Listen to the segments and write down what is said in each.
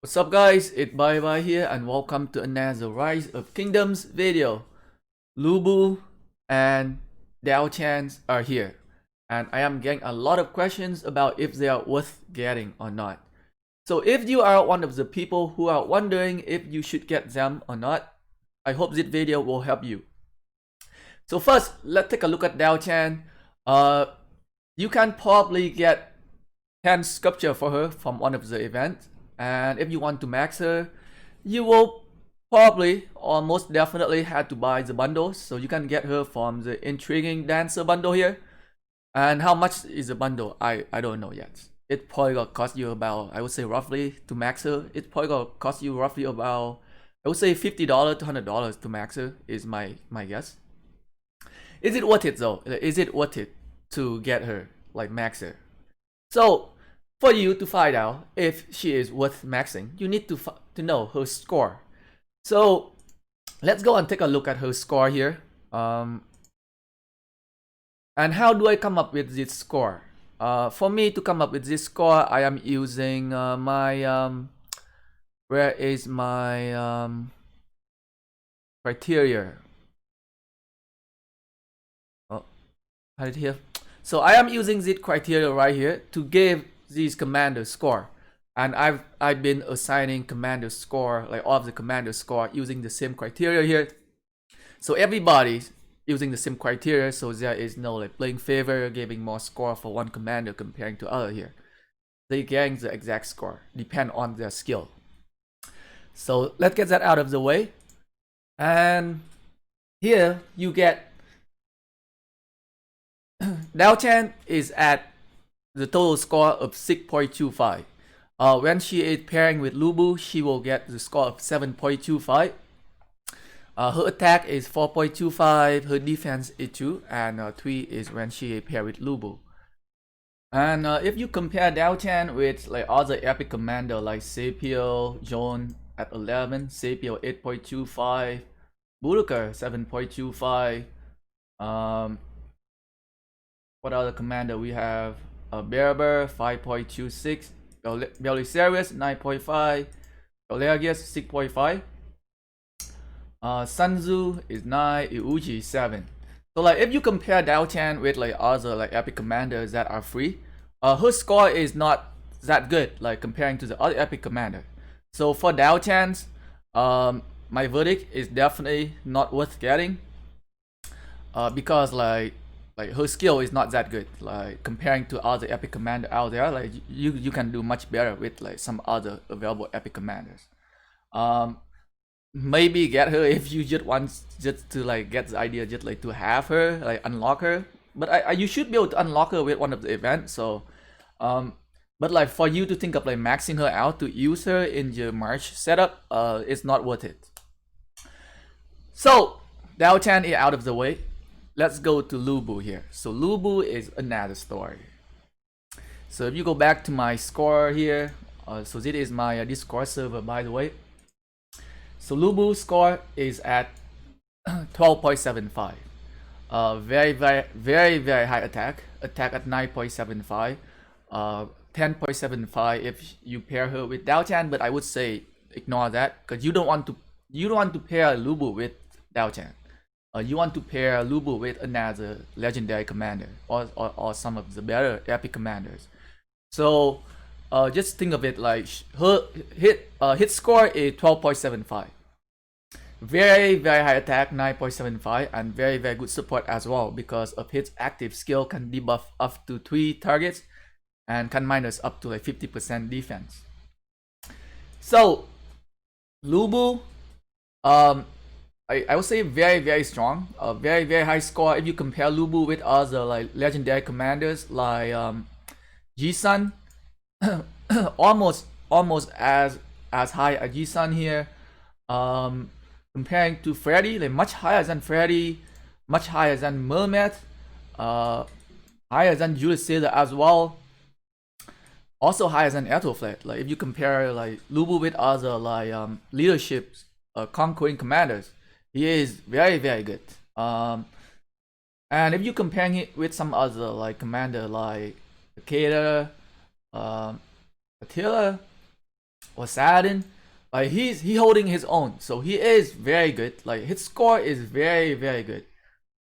What's up guys, it's Bye here and welcome to another Rise of Kingdoms video. Lubu and Diao Chans are here and I am getting a lot of questions about if they are worth getting or not. So if you are one of the people who are wondering if you should get them or not, I hope this video will help you. So first, let's take a look at Diao Chan. You can probably get 10 sculpture for her from one of the events. And if you want to max her, you will probably or most definitely have to buy the bundles. So you can get her from the Intriguing Dancer bundle here. And how much is the bundle? I don't know yet. It probably gonna cost you about, I would say roughly to max her. It probably gonna cost you roughly about, I would say $50 to $100 to max her is my guess. Is it worth it though? Is it worth it to get her, like max her? So for you to find out if she is worth maxing, you need to know her score. So let's go and take a look at her score here. And how do I come up with this score? For me to come up with this score, I am using my where is my criteria? Oh, I did here. So I am using this criteria right here to give these commander score, and I've been assigning commander score, like all of the commander score, using the same criteria here. So everybody's using the same criteria, so there is no like playing favor, giving more score for one commander comparing to other here. They getting the exact score, depend on their skill. So let's get that out of the way. And here you get Diao Chan is at the total score of 6.25. When she is pairing with Lubu, she will get the score of 7.25. Her attack is 4.25, her defense is 2, and 3 is when she is paired with Lubu. And if you compare Diao Chan with like other epic commander like Sapio, Joan at 11, Sapio 8.25, Buruker 7.25, what other commander we have? Berber 5.26, Belisarius 9.5, Galerius 6.5, Sunzu is 9, Iuji 7. So like if you compare Diao Chan with like other like epic commanders that are free, her score is not that good like comparing to the other epic commander. So for Diao Chan's, my verdict is definitely not worth getting, because like her skill is not that good, like comparing to other epic commander out there. Like you can do much better with like some other available epic commanders. Maybe get her if you just want just to like get the idea, just like to have her, like unlock her. But you should be able to unlock her with one of the events. So but like for you to think of like maxing her out to use her in your March setup, it's not worth it. So Diao Chan is out of the way. Let's go to Lubu here. So Lubu is another story. So if you go back to my score here, so this is my Discord server, by the way. So Lubu's score is at 12.75. Very high attack. Attack at 9.75. 10.75 if you pair her with Diao Chan, but I would say ignore that because you don't want to pair Lubu with Diao Chan. You want to pair Lubu with another legendary commander or some of the better epic commanders. So just think of it like her hit score is 12.75. Very high attack 9.75, and very good support as well because of his active skill can debuff up to 3 targets and can minus up to like 50% defense. So Lubu, I would say very strong, very high score if you compare Lubu with other like legendary commanders like Ji-Sun, almost as high as Ji-Sun here. Comparing to Freddy, like much higher than Freddy, much higher than Mermaid, higher than Julius Caesar as well. Also higher than Ethelflaed. Like if you compare like Lubu with other like leadership conquering commanders, he is very good. And if you comparing it with some other like commander like Takeda, Attila, or Saladin, like he holding his own, so he is very good. Like his score is very good.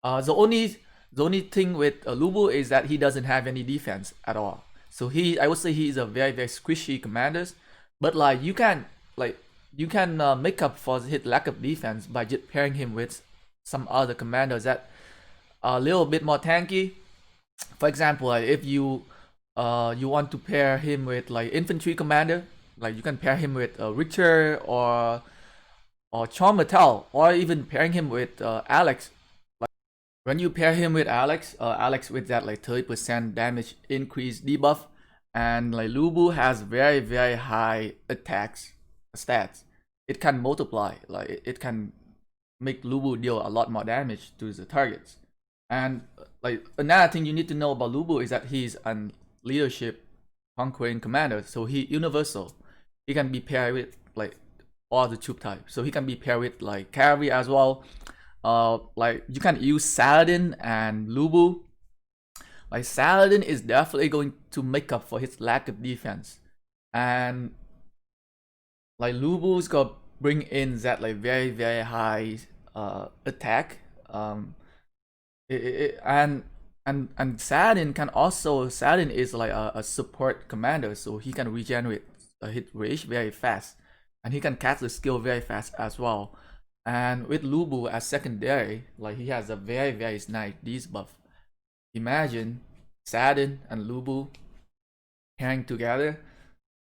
The only thing with Lubu is that he doesn't have any defense at all. So I would say he is a very squishy commander, but like you can make up for his lack of defense by just pairing him with some other commanders that are a little bit more tanky. For example, like if you want to pair him with like infantry commander, like you can pair him with Richter or Charm Metal, or even pairing him with Alex. Like when you pair him with Alex with that like 30% damage increase debuff, and like Lubu has very high attacks stats. It can multiply, like it can make Lubu deal a lot more damage to the targets. And like another thing you need to know about Lubu is that he's an leadership conquering commander, so he universal. He can be paired with like all the troop types, so he can be paired with like cavalry as well. Like you can use Saladin and Lubu. Like Saladin is definitely going to make up for his lack of defense, and like Lubu's got bring in that like very high attack. And Saladin can also, Saladin is like a support commander, so he can regenerate a hit rage very fast, and he can cast the skill very fast as well. And with Lubu as secondary, like he has a very nice debuff. Imagine Saladin and Lubu pairing together.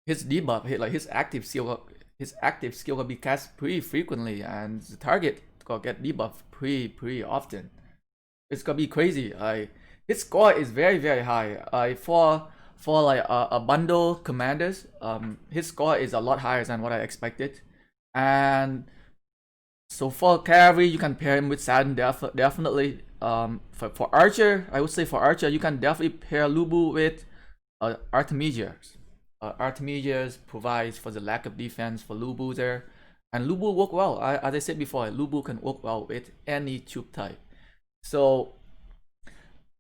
His debuff, his active skill will be cast pretty frequently, and the target will get debuffed pretty often. It's gonna be crazy. His score is very high. For like a bundle commanders, his score is a lot higher than what I expected. And so for cavalry, you can pair him with Saladin definitely. For archer, I would say for archer, you can definitely pair Lubu with Artemidius. Artemidius provides for the lack of defense for Lubu there, and Lubu work well. As I said before, Lubu can work well with any troop type. So,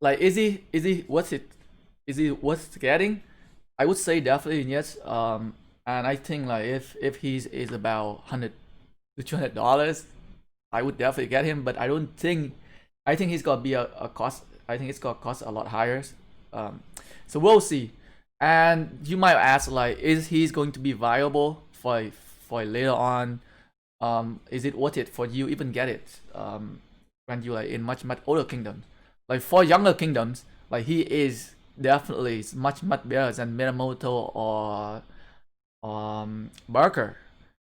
like, is he worth getting? I would say definitely yes. And I think like if he's is about $100 to $200, I would definitely get him. But I think he's gonna be a cost. I think it's gonna cost a lot higher. So we'll see. And you might ask like, is he's going to be viable for later on? Is it worth it for you even get it? When you like in much older kingdoms, like for younger kingdoms, like he is definitely much better than Minamoto or Barker.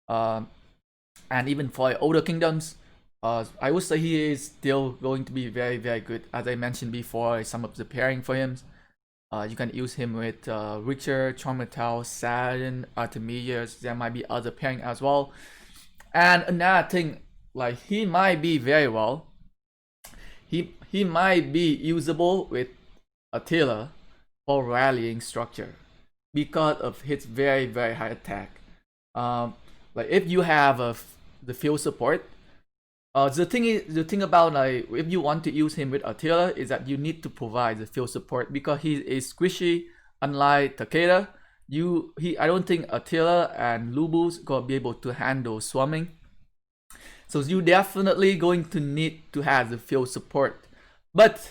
And even for like, older kingdoms, I would say he is still going to be very good. As I mentioned before, some of the pairing for him, you can use him with Richard, Chormetal, Saladin, Artemidius. There might be other pairing as well. And another thing, like he might be very well. He might be usable with Attila for rallying structure because of his very high attack. Like if you have the field support, the thing about like if you want to use him with Attila is that you need to provide the field support because he is squishy. Unlike Takeda, I don't think Attila and Lubu's gonna be able to handle swarming. So you definitely going to need to have the field support. But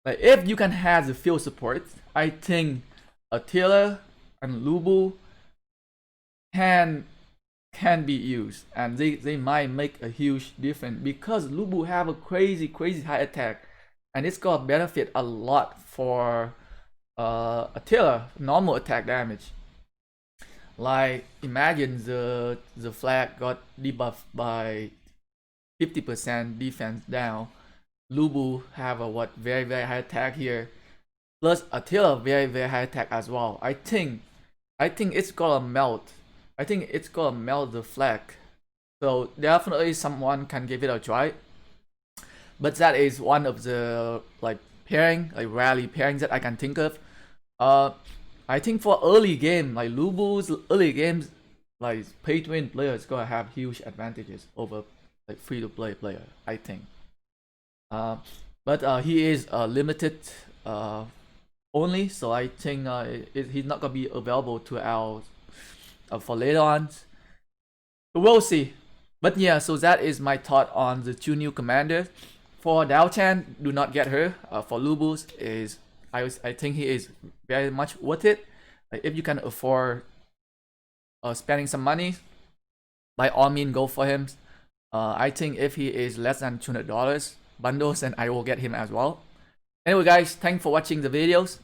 like if you can have the field support, I think Attila and Lubu can be used, and they might make a huge difference because Lubu have a crazy high attack, and it's gonna benefit a lot for Attila normal attack damage. Like imagine the flag got debuffed by 50% defense down. Lubu have a very high attack here, plus Attila very high attack as well. I think it's gonna melt. I think it's gonna melt the flag. So definitely someone can give it a try. But that is one of the like rally pairings that I can think of. I think for early game, like Lubu's early games, like pay to win players gonna have huge advantages over like free to play player, I think. But he is limited only, so I think he's not gonna be available to our for later on. So we'll see. But yeah, so that is my thought on the two new commanders. For Diao Chan, do not get her. For Lubus, I think he is very much worth it. Like, if you can afford spending some money, by all means go for him. I think if he is less than $200 bundles, then I will get him as well. Anyway guys, thanks for watching the videos.